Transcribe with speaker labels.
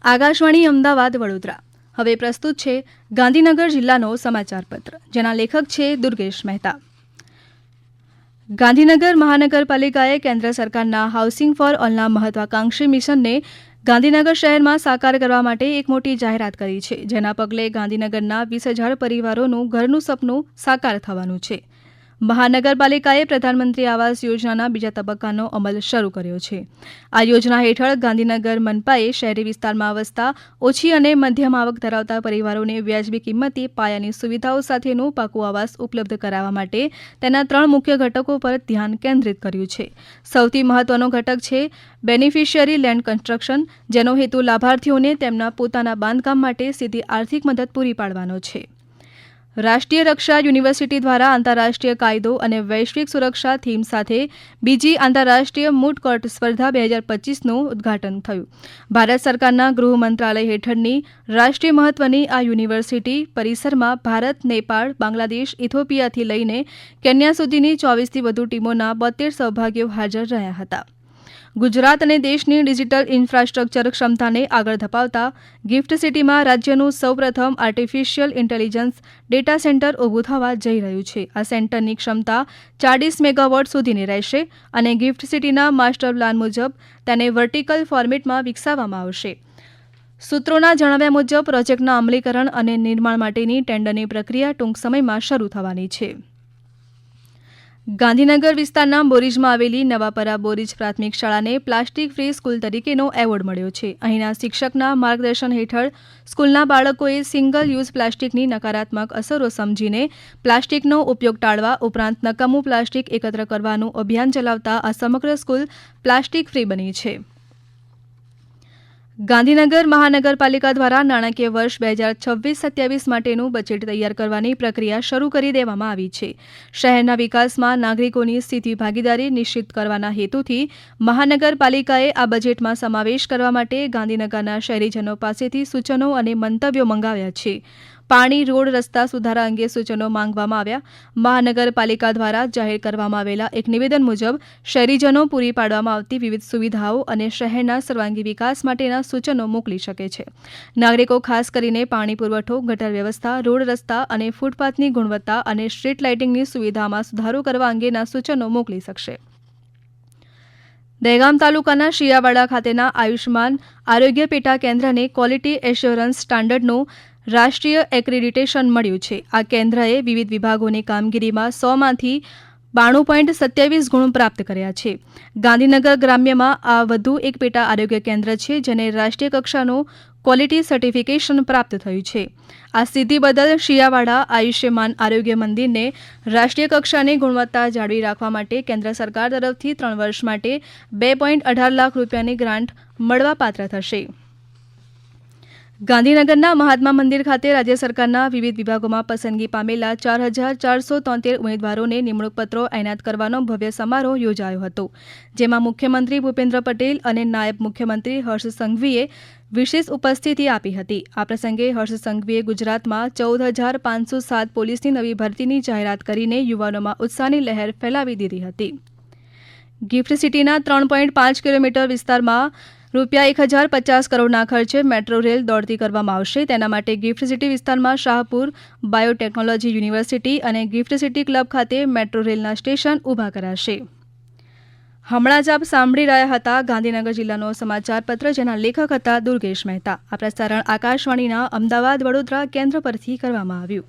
Speaker 1: આકાશવાણી અમદાવાદ વડોદરા. હવે પ્રસ્તુત છે ગાંધીનગર જિલ્લાનો સમાચાર પત્ર, જેના લેખક છે દુર્ગેશ મહેતા. ગાંધીનગર મહાનગરપાલિકાએ કેન્દ્ર સરકારના હાઉસિંગ ફોર ઓલના મહત્વાકાંક્ષી મિશનને ગાંધીનગર શહેરમાં સાકાર કરવા માટે એક મોટી જાહેરાત કરી છે, જેના પગલે ગાંધીનગરના 20,000 પરિવારોનું ઘરનું સપનું સાકાર થવાનું છે. મહાનગરપાલિકાએ પ્રધાનમંત્રી આવાસ યોજનાના બીજા તબક્કાનો અમલ શરૂ કર્યો છે. આ યોજના હેઠળ ગાંધીનગર મનપાએ શહેરી વિસ્તારમાં વસતા ઓછી અને મધ્યમ આવક ધરાવતા પરિવારોને વ્યાજબી કિંમતે પાયાની સુવિધાઓ સાથેનું પાકું આવાસ ઉપલબ્ધ કરાવવા માટે તેના 3 મુખ્ય ઘટકો પર ધ્યાન કેન્દ્રિત કર્યું છે. સૌથી મહત્વનો ઘટક છે બેનિફિશિયરી લેન્ડ કન્સ્ટ્રક્શન, જેનો હેતુ લાભાર્થીઓને તેમના પોતાના બાંધકામ માટે સીધી આર્થિક મદદ પૂરી પાડવાનો છે. રાષ્ટ્રીય રક્ષા યુનિવર્સિટી દ્વારા આંતરરાષ્ટ્રીય કાયદો અને વૈશ્વિક સુરક્ષા થીમ સાથે બીજી આંતરરાષ્ટ્રીય મૂટ કોર્ટ સ્પર્ધા 2025નું ઉદ્ઘાટન થયું. ભારત સરકારના ગૃહ મંત્રાલય હેઠળની રાષ્ટ્રીય મહત્વની આ યુનિવર્સિટી પરિસરમાં ભારત, નેપાળ, બાંગ્લાદેશ, ઇથોપિયાથી લઈને કેન્યા સુધીની 24થી વધુ ટીમોના 72 સહભાગીઓ હાજર રહ્યા હતા. ગુજરાત અને દેશની ડિજિટલ ઇન્ફ્રાસ્ટ્રક્ચર ક્ષમતાને આગળ ધપાવતા ગિફ્ટ સિટીમાં રાજ્યનું સૌપ્રથમ આર્ટિફિશિયલ ઇન્ટેલિજન્સ ડેટા સેન્ટર ઊભું થવા જઈ રહ્યું છે. આ સેન્ટરની ક્ષમતા 40 મેગાવોટ સુધીની રહેશે અને ગિફ્ટ સિટીના માસ્ટર પ્લાન મુજબ તેને વર્ટિકલ ફોર્મેટમાં વિકસાવવામાં આવશે. સૂત્રોના જણાવ્યા મુજબ પ્રોજેક્ટના અમલીકરણ અને નિર્માણ માટેની ટેન્ડરની પ્રક્રિયા ટૂંક સમયમાં શરૂ થવાની છે. ગાંધીનગર વિસ્તારના બોરીજમાં આવેલી નવાપરા બોરીજ પ્રાથમિક શાળાને પ્લાસ્ટિક ફ્રી સ્કૂલ તરીકેનો એવોર્ડ મળ્યો છે. અહીંના શિક્ષકના માર્ગદર્શન હેઠળ સ્કૂલના બાળકોએ સિંગલ યુઝ પ્લાસ્ટિકની નકારાત્મક અસરો સમજીને પ્લાસ્ટિકનો ઉપયોગ ટાળવા ઉપરાંત નકામું પ્લાસ્ટિક એકત્ર કરવાનું અભિયાન ચલાવતા આ સમગ્ર સ્કૂલ પ્લાસ્ટિક ફ્રી બની છે. ગાંધીનગર મહાનગરપાલિકા દ્વારા નાણાકીય વર્ષ 2026-27 માટેનું બજેટ તૈયાર કરવાની પ્રક્રિયા શરૂ કરી દેવામાં આવી છે. શહેરના વિકાસમાં નાગરિકોની સીધી ભાગીદારી નિશ્ચિત કરવાના હેતુથી મહાનગરપાલિકાએ આ બજેટમાં સમાવેશ કરવા માટે ગાંધીનગરના શહેરીજનો પાસેથી સૂચનો અને મંતવ્યો મંગાવ્યા છે. પાણી, રોડ, રસ્તા સુધારા અંગે સૂચનો માંગવામાં આવ્યા. મહાનગરપાલિકા દ્વારા જાહેર કરવામાં આવેલા એક નિવેદન મુજબ શહેરીજનો પૂરી પાડવામાં આવતી વિવિધ સુવિધાઓ અને શહેરના સર્વાંગી વિકાસ માટેના સૂચનો મોકલી શકે છે. નાગરિકો ખાસ કરીને પાણી પુરવઠો, ગટર વ્યવસ્થા, રોડ, રસ્તા અને ફૂટપાથની ગુણવત્તા અને સ્ટ્રીટ લાઇટિંગની સુવિધામાં સુધારો કરવા અંગેના સૂચનો મોકલી શકશે. દહેગામ તાલુકાના શિયાવાડા ખાતેના આયુષ્માન આરોગ્ય પેટા કેન્દ્રને ક્વોલિટી એશ્યોરન્સ સ્ટાન્ડર્ડનું રાષ્ટ્રીય એક્રેડિટેશન મળ્યું છે. આ કેન્દ્રએ વિવિધ વિભાગોની કામગીરીમાં 100માંથી 92.27 ગુણ પ્રાપ્ત કર્યા છે. ગાંધીનગર ગ્રામ્યમાં આ વધુ એક પેટા આરોગ્ય કેન્દ્ર છે, જેને રાષ્ટ્રીય કક્ષાનું ક્વોલિટી સર્ટિફિકેશન પ્રાપ્ત થયું છે. આ સિદ્ધિ બદલ શિયાવાડા આયુષ્યમાન આરોગ્ય મંદિરને રાષ્ટ્રીય કક્ષાની ગુણવત્તા જાળવી રાખવા માટે કેન્દ્ર સરકાર તરફથી 3 વર્ષ માટે 2.18 લાખ રૂપિયાની ગ્રાન્ટ મળવાપાત્ર થશે. ગાંધીનગરના મહાત્મા મંદિર ખાતે રાજ્ય સરકારના વિવિધ વિભાગોમાં પસંદગી પામેલા 4,473 ઉમેદવારોને નિમણૂક પત્રો એનાયત કરવાનો ભવ્ય સમારોહ યોજાયો હતો, જેમાં મુખ્યમંત્રી ભૂપેન્દ્ર પટેલ અને નાયબ મુખ્યમંત્રી હર્ષ સંઘવીએ વિશેષ ઉપસ્થિતિ આપી હતી. આ પ્રસંગે હર્ષ સંઘવીએ ગુજરાતમાં 14,507 પોલીસની નવી ભરતીની જાહેરાત કરીને યુવાનોમાં ઉત્સાહની લહેર ફેલાવી દીધી હતી. ગિફ્ટ સિટીના 3.5 કિલોમીટર વિસ્તારમાં ₹1,050 કરોડના ખર્ચે મેટ્રો રેલ દોડતી કરવામાં આવશે. તેના માટે ગિફ્ટ સિટી વિસ્તારમાં શાહપુર બાયોટેકનોલોજી યુનિવર્સિટી અને ગિફ્ટ સિટી ક્લબ ખાતે મેટ્રો રેલના સ્ટેશન ઊભા કરાશે. હમણાં જ આપ સાંભળી રહ્યા હતા ગાંધીનગર જિલ્લાનો સમાચાર પત્ર, જેના લેખક હતા દુર્ગેશ મહેતા. આ પ્રસારણ આકાશવાણીના અમદાવાદ વડોદરા કેન્દ્ર પરથી કરવામાં આવ્યું.